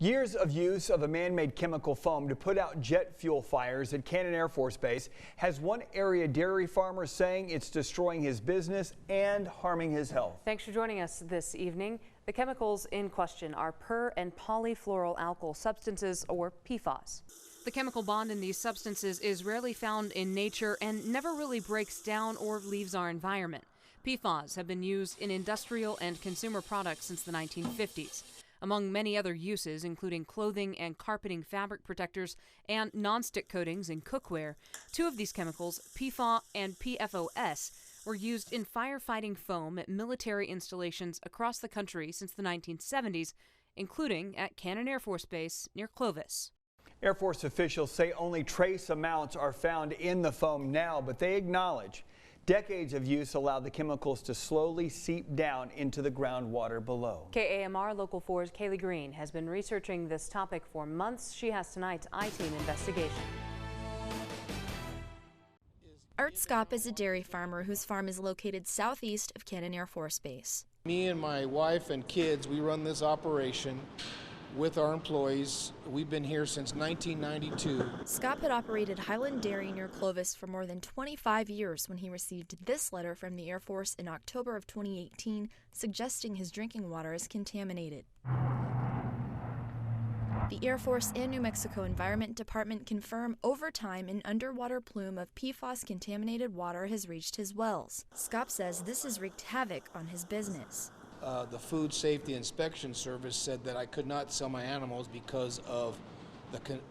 Years of use of a man-made chemical foam to put out jet fuel fires at Cannon Air Force Base has one area dairy farmer saying it's destroying his business and harming his health. Thanks for joining us this evening. The chemicals in question are per- and polyfluoroalkyl substances, or PFAS. The chemical bond in these substances is rarely found in nature and never really breaks down or leaves our environment. PFAS have been used in industrial and consumer products since the 1950s. Among many other uses, including clothing and carpeting fabric protectors and nonstick coatings in cookware, two of these chemicals, PFAS and PFOS, were used in firefighting foam at military installations across the country since the 1970s, including at Cannon Air Force Base near Clovis. Air Force officials say only trace amounts are found in the foam now, but they acknowledge decades of use allowed the chemicals to slowly seep down into the groundwater below. KAMR Local 4's Kaylee Green has been researching this topic for months. She has tonight's I-Team investigation. Art Scop is a dairy farmer whose farm is located southeast of Cannon Air Force Base. Me and my wife and kids, we run this operation with our employees. We've been here since 1992. Scop had operated Highland Dairy near Clovis for more than 25 years when he received this letter from the Air Force in October of 2018 suggesting his drinking water is contaminated. The Air Force and New Mexico Environment Department confirm over time an underwater plume of PFAS-contaminated water has reached his wells. Scop says this has wreaked havoc on his business. The Food Safety Inspection Service said that I could not sell my animals because of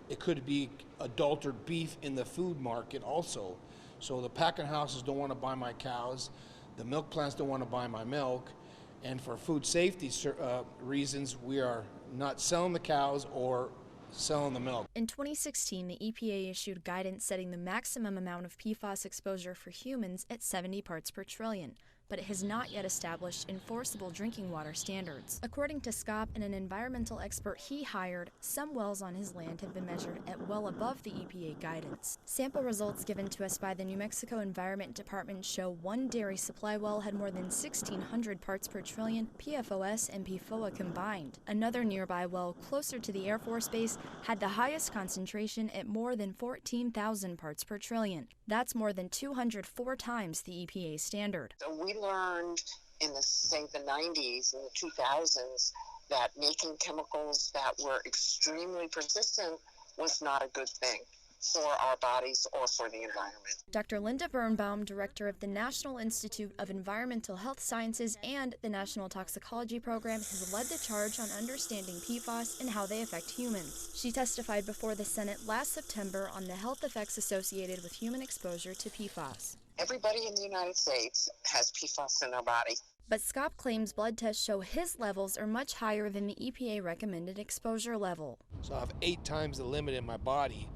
it could be adulterated beef in the food market also. So the packing houses don't want to buy my cows, the milk plants don't want to buy my milk, and for food safety reasons, we are not selling the cows or selling the milk. In 2016, the EPA issued guidance setting the maximum amount of PFAS exposure for humans at 70 parts per trillion, but it has not yet established enforceable drinking water standards. According to Scop and an environmental expert he hired, some wells on his land have been measured at well above the EPA guidance. Sample results given to us by the New Mexico Environment Department show one dairy supply well had more than 1,600 parts per trillion, PFOS and PFOA combined. Another nearby well closer to the Air Force Base had the highest concentration at more than 14,000 parts per trillion. That's more than 204 times the EPA standard. So we learned in the 90s and the 2000s that making chemicals that were extremely persistent was not a good thing for our bodies or for the environment. Dr. Linda Birnbaum, director of the National Institute of Environmental Health Sciences and the National Toxicology Program, has led the charge on understanding PFAS and how they affect humans. She testified before the Senate last September on the health effects associated with human exposure to PFAS. Everybody in the United States has PFAS in their body. But Scop claims blood tests show his levels are much higher than the EPA recommended exposure level. So I have 8 times the limit in my body.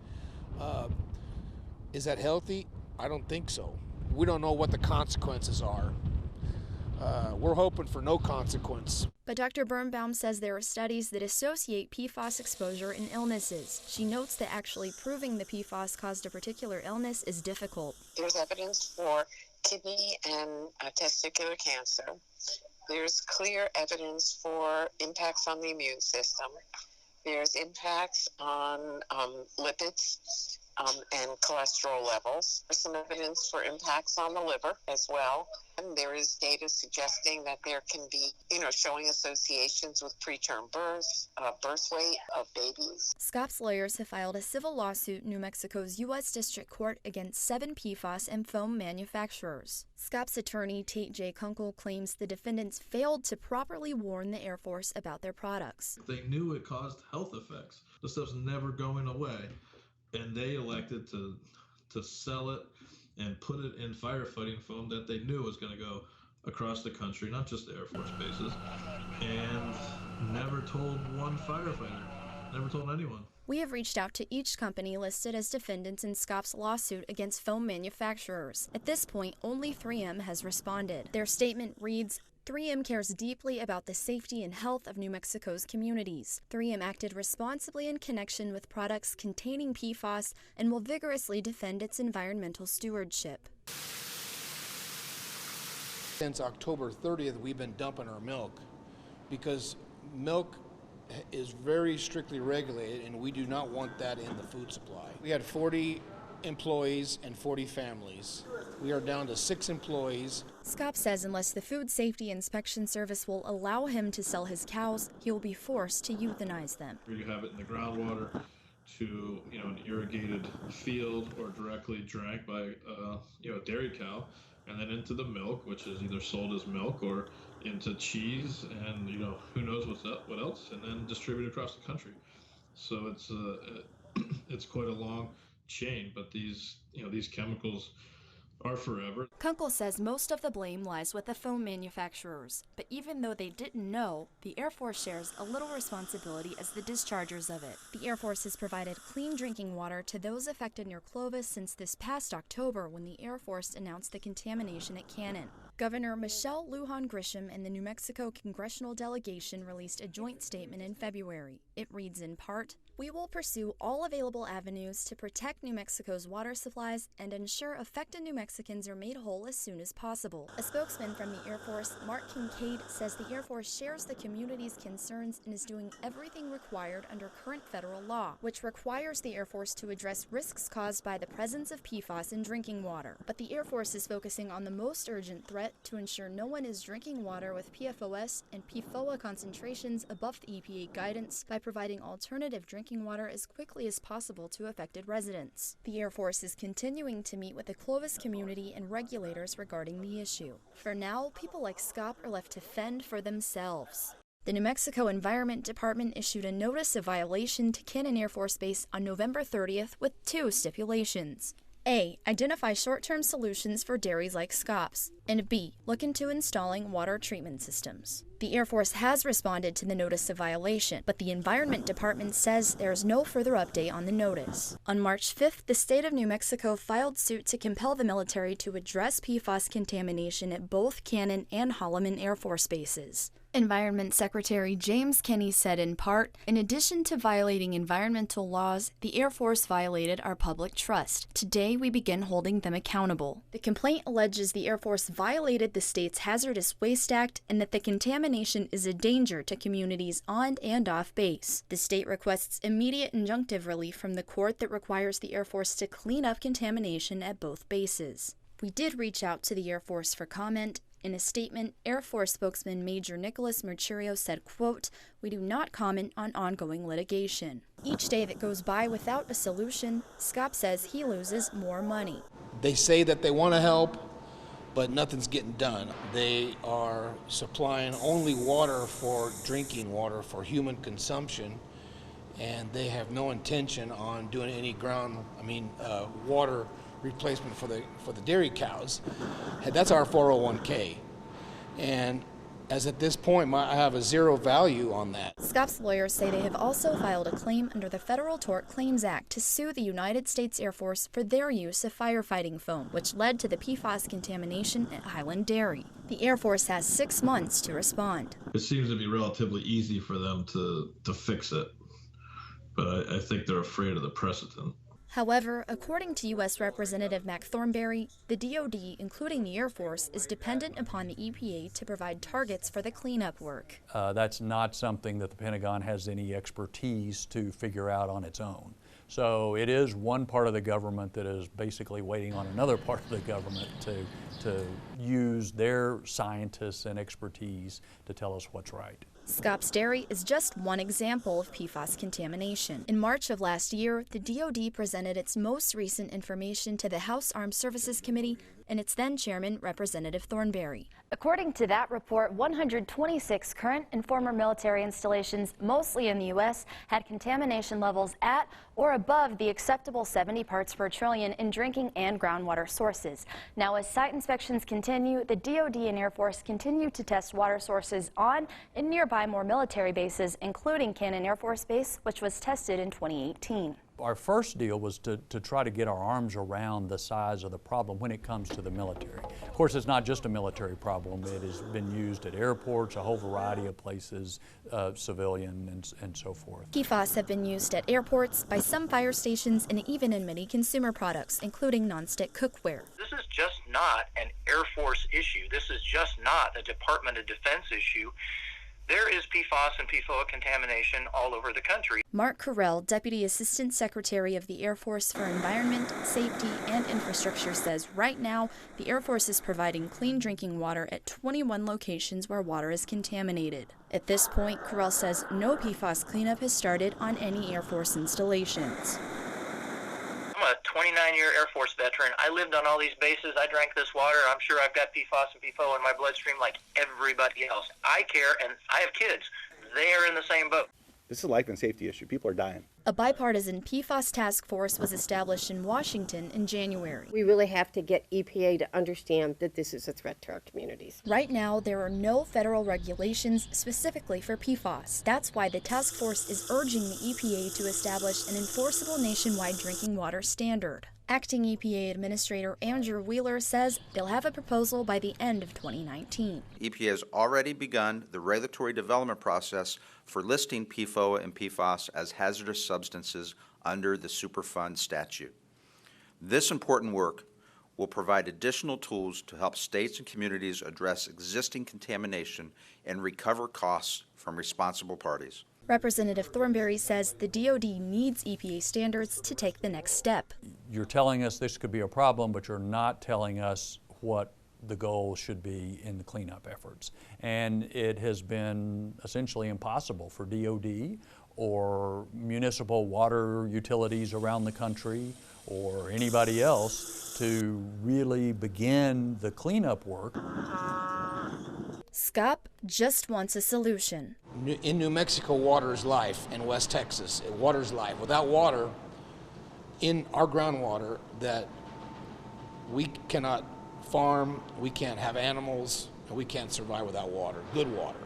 Is that healthy? I don't think so. We don't know what the consequences are. We're hoping for no consequence. But Dr. Birnbaum says there are studies that associate PFAS exposure and illnesses. She notes that actually proving the PFAS caused a particular illness is difficult. There's evidence for kidney and testicular cancer. There's clear evidence for impacts on the immune system. There's impacts on lipids and cholesterol levels. There's some evidence for impacts on the liver as well. And there is data suggesting that there can be, showing associations with preterm birth, birth weight of babies. Scop's lawyers have filed a civil lawsuit in New Mexico's U.S. District Court against 7 PFAS and foam manufacturers. Scop's attorney, Tate J. Kunkel, claims the defendants failed to properly warn the Air Force about their products. They knew it caused health effects. The stuff's never going away. And they elected to sell it and put it in firefighting foam that they knew was going to go across the country, not just the Air Force bases, and never told one firefighter, never told anyone. We have reached out to each company listed as defendants in Scop's lawsuit against foam manufacturers. At this point, only 3M has responded. Their statement reads, 3M cares deeply about the safety and health of New Mexico's communities. 3M acted responsibly in connection with products containing PFAS and will vigorously defend its environmental stewardship. Since October 30th, we've been dumping our milk because milk is very strictly regulated, and we do not want that in the food supply. We had 40 employees and 40 families. We are down to 6 employees. Scott says unless the Food Safety Inspection Service will allow him to sell his cows, he will be forced to euthanize them. You have it in the groundwater to an irrigated field or directly drank by a dairy cow, and then into the milk, which is either sold as milk or into cheese, and who knows what else, and then distributed across the country. So it's quite a long chain, but these chemicals are forever. Kunkel says most of the blame lies with the foam manufacturers, but even though they didn't know, the Air Force shares a little responsibility as the dischargers of it. The Air Force has provided clean drinking water to those affected near Clovis since this past October when the Air Force announced the contamination at Cannon. Governor Michelle Lujan Grisham and the New Mexico congressional delegation released a joint statement in February. It reads in part, "We will pursue all available avenues to protect New Mexico's water supplies and ensure affected New Mexicans are made whole as soon as possible." A spokesman from the Air Force, Mark Kincaid, says the Air Force shares the community's concerns and is doing everything required under current federal law, which requires the Air Force to address risks caused by the presence of PFAS in drinking water. But the Air Force is focusing on the most urgent threat to ensure no one is drinking water with PFOS and PFOA concentrations above the EPA guidance by providing alternative drinking water as quickly as possible to affected residents. The Air Force is continuing to meet with the Clovis community and regulators regarding the issue. For now, people like Scott are left to fend for themselves. The New Mexico Environment Department issued a notice of violation to Cannon Air Force Base on November 30th with 2 stipulations. A. Identify short-term solutions for dairies like Scott's. And B. Look into installing water treatment systems. The Air Force has responded to the notice of violation, but the Environment Department says there is no further update on the notice. On March 5th, the state of New Mexico filed suit to compel the military to address PFAS contamination at both Cannon and Holloman Air Force bases. Environment Secretary James Kenney said in part, "In addition to violating environmental laws, the Air Force violated our public trust. Today we begin holding them accountable." The complaint alleges the Air Force violated the state's Hazardous Waste Act and that the contamination is a danger to communities on and off base. The state requests immediate injunctive relief from the court that requires the Air Force to clean up contamination at both bases. We did reach out to the Air Force for comment. In a statement, Air Force spokesman Major Nicholas Mercurio said, quote, "We do not comment on ongoing litigation." Each day that goes by without a solution, Scott says he loses more money. They say that they want to help, but nothing's getting done. They are supplying only water for drinking water for human consumption, and they have no intention on doing any water replacement for the dairy cows. That's our 401k, and as at this point I have a 0 value on that. Scott's lawyers say they have also filed a claim under the Federal Tort Claims Act to sue the United States Air Force for their use of firefighting foam, which led to the PFAS contamination at Highland Dairy. The Air Force has 6 months to respond. It seems to be relatively easy for them to fix it, but I think they're afraid of the precedent. However, according to U.S. Representative Mac Thornberry, the DoD, including the Air Force, is dependent upon the EPA to provide targets for the cleanup work. That's not something that the Pentagon has any expertise to figure out on its own. So it is one part of the government that is basically waiting on another part of the government to use their scientists and expertise to tell us what's right. Scott's Dairy is just one example of PFAS contamination. In March of last year, the DoD presented its most recent information to the House Armed Services Committee and its then chairman, Representative Thornberry. According to that report, 126 current and former military installations, mostly in the U.S., had contamination levels at or above the acceptable 70 parts per trillion in drinking and groundwater sources. Now, as site inspections continue, the DoD and Air Force continue to test water sources on and nearby more military bases, including Cannon Air Force Base, which was tested in 2018. Our first deal was to try to get our arms around the size of the problem when it comes to the military. Of course, it's not just a military problem. It has been used at airports, a whole variety of places, civilian and so forth. PFAS have been used at airports, by some fire stations, and even in many consumer products, including nonstick cookware. This is just not an Air Force issue. This is just not a Department of Defense issue. there is PFAS and PFOA contamination all over the country. Mark Carell, Deputy Assistant Secretary of the Air Force for Environment, Safety, and Infrastructure, says right now the Air Force is providing clean drinking water at 21 locations where water is contaminated. At this point, Carell says no PFAS cleanup has started on any Air Force installations. I'm a 29-year Air Force veteran. I lived on all these bases. I drank this water. I'm sure I've got PFAS and PFOA in my bloodstream like everybody else. I care, and I have kids. They are in the same boat. This is a life and safety issue. People are dying. A bipartisan PFAS task force was established in Washington in January. We really have to get EPA to understand that this is a threat to our communities. Right now, there are no federal regulations specifically for PFAS. That's why the task force is urging the EPA to establish an enforceable nationwide drinking water standard. Acting EPA Administrator Andrew Wheeler says they'll have a proposal by the end of 2019. EPA has already begun the regulatory development process for listing PFOA and PFAS as hazardous substances under the Superfund statute. This important work will provide additional tools to help states and communities address existing contamination and recover costs from responsible parties. Representative Thornberry says the DoD needs EPA standards to take the next step. You're telling us this could be a problem, but you're not telling us what the goal should be in the cleanup efforts. And it has been essentially impossible for DoD or municipal water utilities around the country or anybody else to really begin the cleanup work. SCOP just wants a solution. In New Mexico, water is life. In West Texas, water is life. Without water in our groundwater, that we cannot farm, we can't have animals, and we can't survive without water, good water.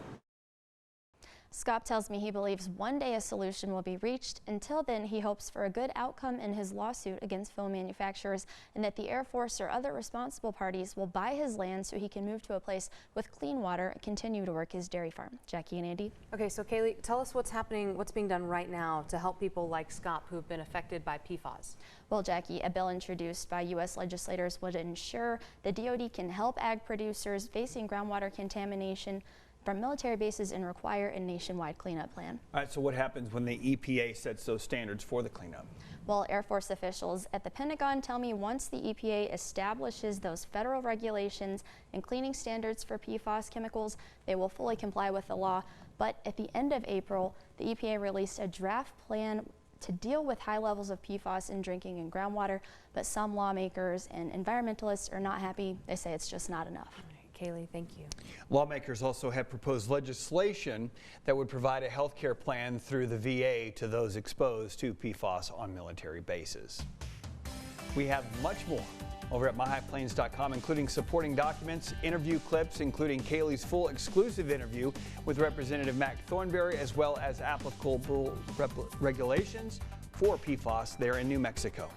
Scott tells me he believes one day a solution will be reached. Until then, he hopes for a good outcome in his lawsuit against foam manufacturers and that the Air Force or other responsible parties will buy his land so he can move to a place with clean water and continue to work his dairy farm. Jackie and Andy. Okay, so Kaylee, tell us what's happening, what's being done right now to help people like Scott who have been affected by PFAS. Well, Jackie, a bill introduced by U.S. legislators would ensure the DoD can help ag producers facing groundwater contamination from military bases and require a nationwide cleanup plan. All right, so what happens when the EPA sets those standards for the cleanup? Well, Air Force officials at the Pentagon tell me once the EPA establishes those federal regulations and cleaning standards for PFAS chemicals, they will fully comply with the law. But at the end of April, the EPA released a draft plan to deal with high levels of PFAS in drinking and groundwater, but some lawmakers and environmentalists are not happy. They say it's just not enough. Kaylee, thank you. Lawmakers also have proposed legislation that would provide a health care plan through the VA to those exposed to PFAS on military bases. We have much more over at myhighplains.com, including supporting documents, interview clips, including Kaylee's full exclusive interview with Representative Mac Thornberry, as well as applicable regulations for PFAS there in New Mexico.